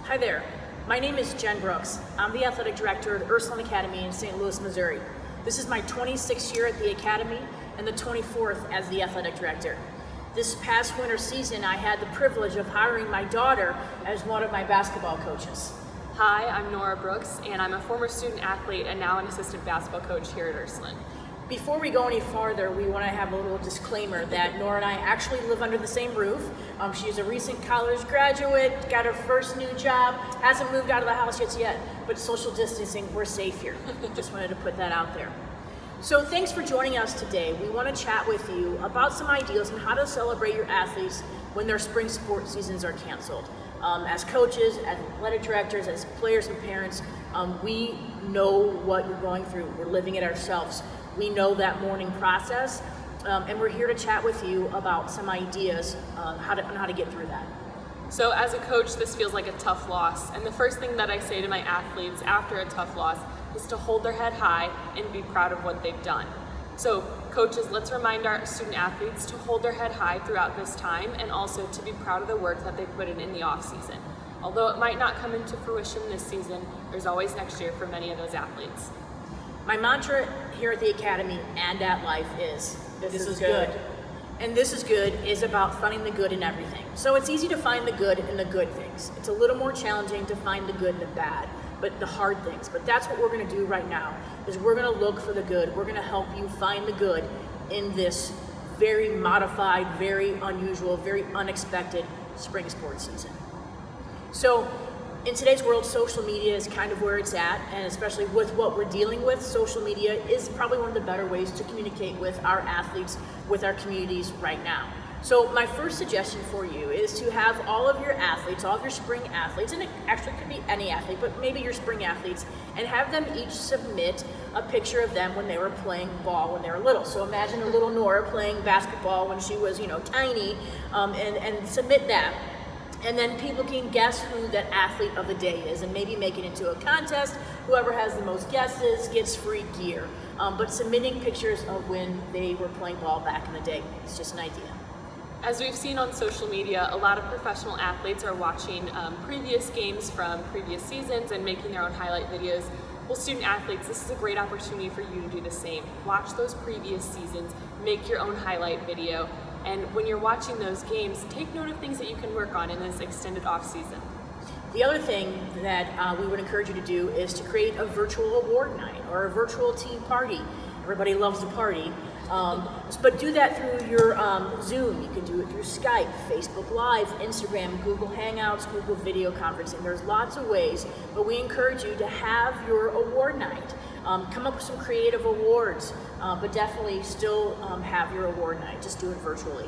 Hi there, my name is Jen Brooks. I'm the athletic director at Ursuline Academy in St. Louis, Missouri. This is my 26th year at the Academy and the 24th as the athletic director. This past winter season, I had the privilege of hiring my daughter as one of my basketball coaches. Hi, I'm Nora Brooks, and I'm a former student athlete and now an assistant basketball coach here at Ursuline. Before we go any farther, we want to have a little disclaimer that Nora and I actually live under the same roof. She's a recent college graduate, got her first new job, hasn't moved out of the house yet, but social distancing, we're safe here. Just wanted to put that out there. So thanks for joining us today. We want to chat with you about some ideas on how to celebrate your athletes when their spring sports seasons are canceled. As coaches, as athletic directors, as players and parents, we know what you're going through. We're living it ourselves. We know that mourning process, and we're here to chat with you about some ideas on how to get through that. So as a coach, this feels like a tough loss, and the first thing that I say to my athletes after a tough loss is to hold their head high and be proud of what they've done. So coaches, let's remind our student athletes to hold their head high throughout this time and also to be proud of the work that they put in the off season. Although it might not come into fruition this season, there's always next year for many of those athletes. My mantra here at the Academy and at Life is, this is good. And this is good is about finding the good in everything. So it's easy to find the good in the good things. It's a little more challenging to find the good in the bad, but the hard things. But that's what we're gonna do right now, is we're gonna look for the good. We're gonna help you find the good in this very modified, very unusual, very unexpected spring sports season. So in today's world, social media is kind of where it's at, and especially with what we're dealing with, social media is probably one of the better ways to communicate with our athletes, with our communities right now. So my first suggestion for you is to have all of your athletes, all of your spring athletes, and it actually could be any athlete, but maybe your spring athletes, and have them each submit a picture of them when they were playing ball when they were little. So imagine a little Nora playing basketball when she was, tiny, and submit that. And then people can guess who that athlete of the day is and maybe make it into a contest. Whoever has the most guesses gets free gear. But submitting pictures of when they were playing ball back in the day, it's just an idea. As we've seen on social media, a lot of professional athletes are watching previous games from previous seasons and making their own highlight videos. Well, student athletes, this is a great opportunity for you to do the same. Watch those previous seasons, make your own highlight video, and when you're watching those games, take note of things that you can work on in this extended off season. The other thing that we would encourage you to do is to create a virtual award night or a virtual team party. Everybody loves to party, but do that through your Zoom. You can do it through Skype, Facebook Live, Instagram, Google Hangouts, Google Video Conferencing. There's lots of ways, but we encourage you to have your award night. Come up with some creative awards, but definitely still have your award night. Just do it virtually.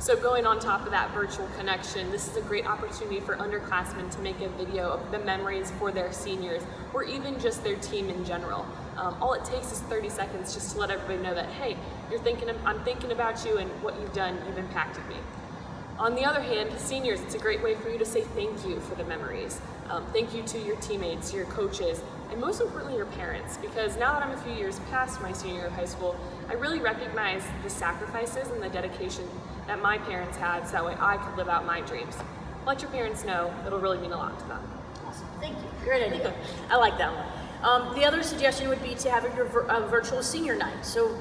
So going on top of that virtual connection, this is a great opportunity for underclassmen to make a video of the memories for their seniors or even just their team in general. All it takes is 30 seconds just to let everybody know that, hey, I'm thinking about you and what you've done, you've impacted me. On the other hand, seniors, it's a great way for you to say thank you for the memories. Thank you to your teammates, your coaches, and most importantly, your parents, because now that I'm a few years past my senior year of high school, I really recognize the sacrifices and the dedication that my parents had so that way I could live out my dreams. Let your parents know, it'll really mean a lot to them. Awesome, thank you. Great idea. I like that one. The other suggestion would be to have your virtual senior night. So,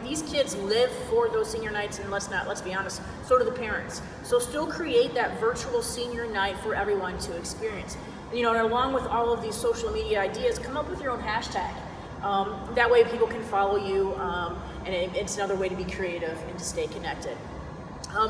these kids live for those senior nights, and let's be honest, so do the parents. So still create that virtual senior night for everyone to experience. And along with all of these social media ideas, come up with your own hashtag. That way people can follow you, and it's another way to be creative and to stay connected.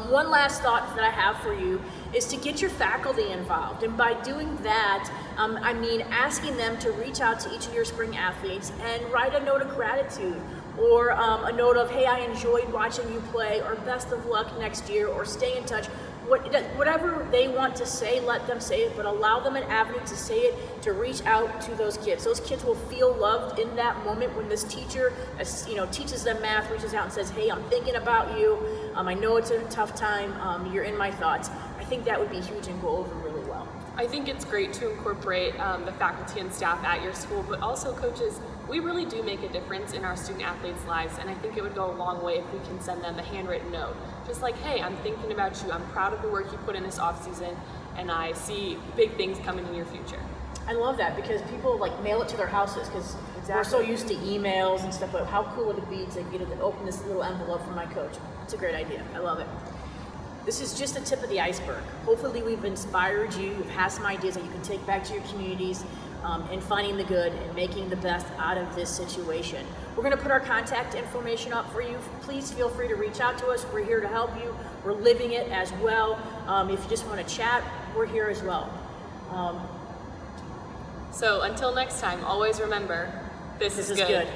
One last thought that I have for you is to get your faculty involved. And by doing that, I mean asking them to reach out to each of your spring athletes and write a note of gratitude or a note of, hey, I enjoyed watching you play, or best of luck next year, or stay in touch. Whatever they want to say, let them say it, but allow them an avenue to say it, to reach out to those kids. Those kids will feel loved in that moment when this teacher, teaches them math, reaches out and says, hey, I'm thinking about you. I know it's a tough time. You're in my thoughts. I think that would be huge and go over really well. I think it's great to incorporate the faculty and staff at your school, but also coaches, We really do make a difference in our student athletes' lives, and I think it would go a long way if we can send them a handwritten note. Just like, hey, I'm thinking about you, I'm proud of the work you put in this off season, and I see big things coming in your future. I love that, because people like mail it to their houses, because we're so used to emails and stuff, but how cool would it be to get to open this little envelope from my coach? It's a great idea. I love it. This is just the tip of the iceberg. Hopefully we've inspired you, you've had some ideas that you can take back to your communities in finding the good and making the best out of this situation. We're going to put our contact information up for you. Please feel free to reach out to us. We're here to help you. We're living it as well. If you just want to chat, we're here as well. So until next time, always remember, this is good.